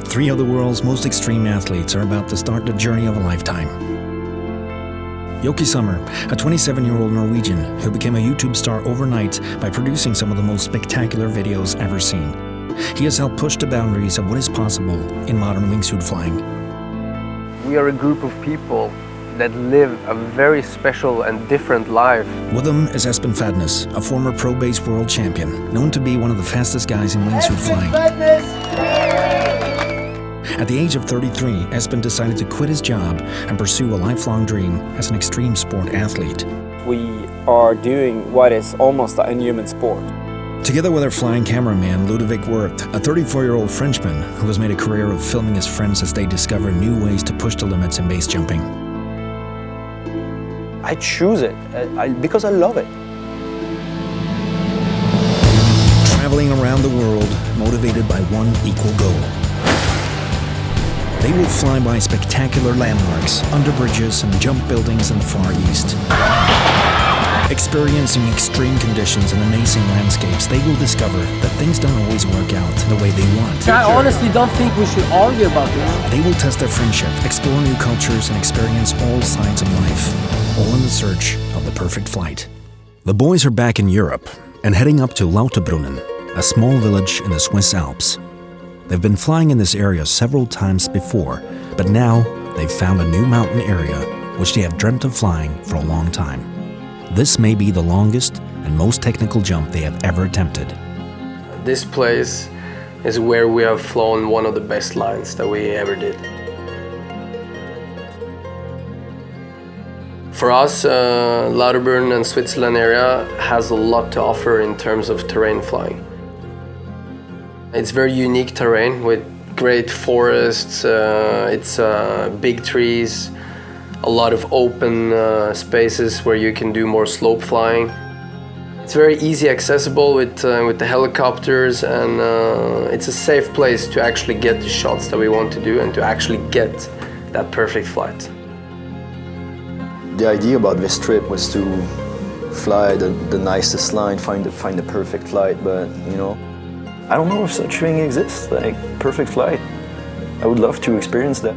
Three of the world's most extreme athletes are about to start the journey of a lifetime. Joki Sommer, a 27-year-old Norwegian who became a YouTube star overnight by producing some of the most spectacular videos ever seen. He has helped push the boundaries of what is possible in modern wingsuit flying. We are a group of people that live a very special and different life. With them is Espen Fadnes, a former pro-based world champion, known to be one of the fastest guys in wingsuit flying. At the age of 33, Espen decided to quit his job and pursue a lifelong dream as an extreme sport athlete. We are doing what is almost an inhuman sport. Together with our flying cameraman Ludovic Woerth, a 34-year-old Frenchman who has made a career of filming his friends as they discover new ways to push the limits in base jumping. I choose it because I love it. Traveling around the world, motivated by one equal goal. They will fly by spectacular landmarks, under bridges and jump buildings in the Far East. Experiencing extreme conditions and amazing landscapes, they will discover that things don't always work out the way they want. I honestly don't think we should argue about this. They will test their friendship, explore new cultures, and experience all sides of life, all in the search of the perfect flight. The boys are back in Europe and heading up to Lauterbrunnen, a small village in the Swiss Alps. They've been flying in this area several times before, but now they've found a new mountain area which they have dreamt of flying for a long time. This may be the longest and most technical jump they have ever attempted. This place is where we have flown one of the best lines that we ever did. For us, Lauterbrunnen and Switzerland area has a lot to offer in terms of terrain flying. It's very unique terrain with great forests, it's big trees, a lot of open spaces where you can do more slope flying. It's very easy accessible with the helicopters, and it's a safe place to actually get the shots that we want to do and to actually get that perfect flight. The idea about this trip was to fly the nicest line, find the perfect flight, but you know, I don't know if such thing exists, like perfect flight. I would love to experience that.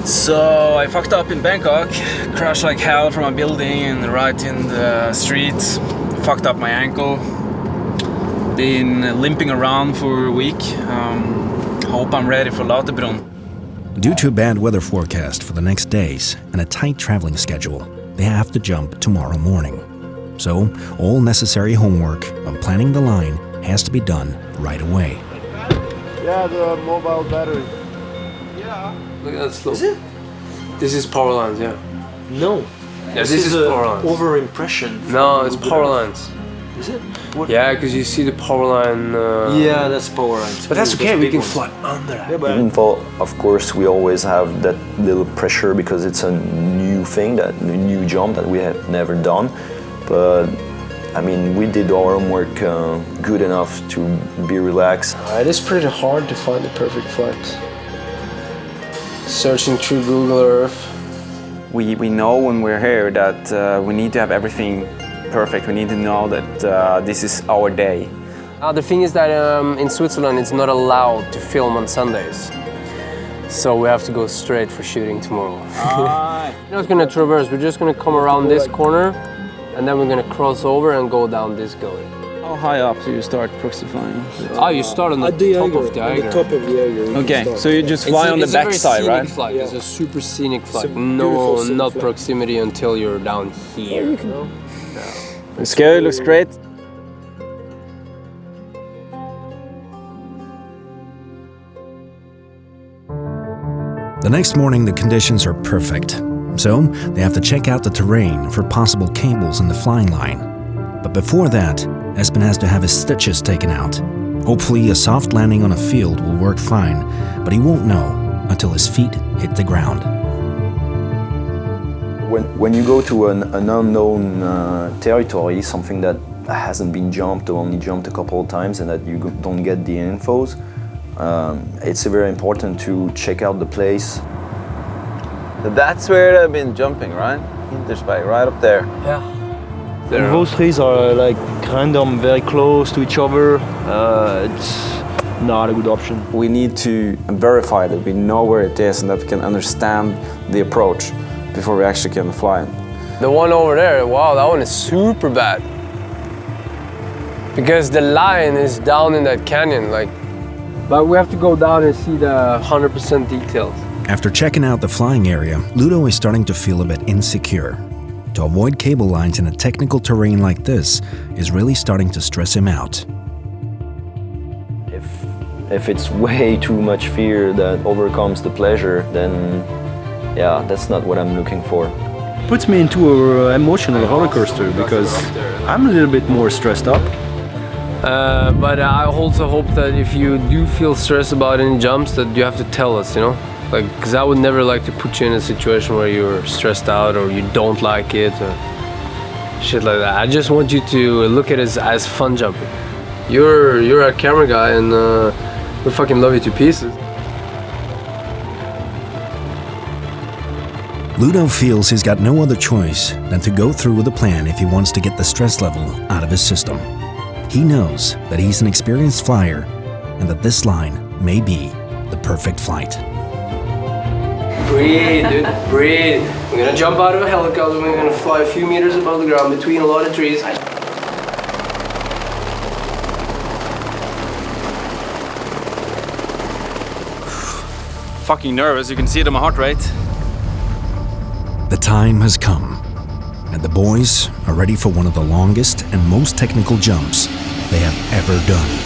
So I fucked up in Bangkok, crashed like hell from a building and right in the street, fucked up my ankle, been limping around for a week. Hope I'm ready for Lauterbrunnen. Due to a bad weather forecast for the next days and a tight traveling schedule, they have to jump tomorrow morning. So all necessary homework of planning the line has to be done right away. Yeah, the mobile battery. Look at that slope. Is it? This is power lines, yeah. No. Yeah, this is power lines. Over impression. No, it's power lines. Is it? What? Yeah, because you see the power line. Yeah, that's power lines. But that's okay, we can ones. fly under. Yeah, but Even though, of course, we always have that little pressure because it's a new thing, a new jump that we have never done. But I mean, we did our homework good enough to be relaxed. It is pretty hard to find the perfect flight. Searching through Google Earth. We know when we're here that we need to have everything perfect. We need to know that this is our day. The thing is that in Switzerland it's not allowed to film on Sundays. So we have to go straight for shooting tomorrow. We're not going to traverse, we're just going to come around this corner and then we're going to cross over and go down this gully. How high up do you start proxy flying? You start on the top of the Eiger. top of the Eiger. Okay, so you just fly on the back side, right? Flight. Yeah. It's a super scenic flight. It's a No, beautiful scenic not flight. proximity until you're down here. You know? Looks good, looks great. The next morning, the conditions are perfect. So they have to check out the terrain for possible cables in the flying line. But before that, Espen has to have his stitches taken out. Hopefully a soft landing on a field will work fine, but he won't know until his feet hit the ground. When you go to an unknown territory, something that hasn't been jumped or only jumped a couple of times and that you don't get the infos, it's very important to check out the place. That's where I've been jumping, right? Hinterspike, right up there. Yeah. Those trees are like random, very close to each other. not a good option. We need to verify that we know where it is and that we can understand the approach before we actually can fly it. The one over there, wow, that one is super bad. Because the line is down in that canyon, like. But we have to go down and see the 100% details. After checking out the flying area, Ludo is starting to feel a bit insecure. To avoid cable lines in a technical terrain like this is really starting to stress him out. If it's way too much fear that overcomes the pleasure, then yeah, that's not what I'm looking for. Puts me into an emotional roller coaster because I'm a little bit more stressed up. But I also hope that if you do feel stressed about any jumps, that you have to tell us, you know? Like, because I would never like to put you in a situation where you're stressed out or you don't like it or shit like that. I just want you to look at it as fun jumping. You're a camera guy and we fucking love you to pieces. Ludo feels he's got no other choice than to go through with the plan if he wants to get the stress level out of his system. He knows that he's an experienced flyer and that this line may be the perfect flight. Breathe, dude, breathe. We're gonna jump out of a helicopter, we're gonna fly a few meters above the ground between a lot of trees. Fucking nervous, you can see it in my heart rate. The time has come, and the boys are ready for one of the longest and most technical jumps they have ever done.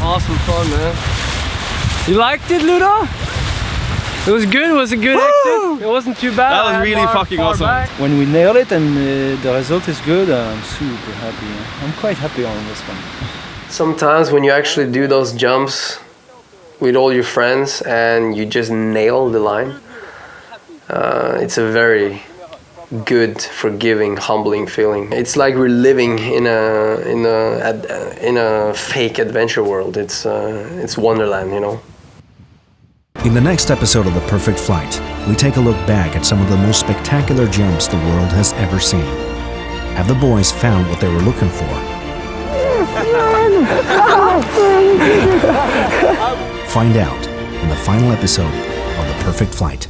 Awesome fun, man. You liked it, Ludo? It was good. It was a good exit. It wasn't too bad. That was really fucking awesome. When we nail it and the result is good, I'm super happy. I'm quite happy on this one. Sometimes when you actually do those jumps with all your friends and you just nail the line, it's a very good, forgiving, humbling feeling. It's like we're living in a fake adventure world. It's Wonderland, you know. In the next episode of The Perfect Flight, we take a look back at some of the most spectacular jumps the world has ever seen. Have the boys found what they were looking for? Find out in the final episode of The Perfect Flight.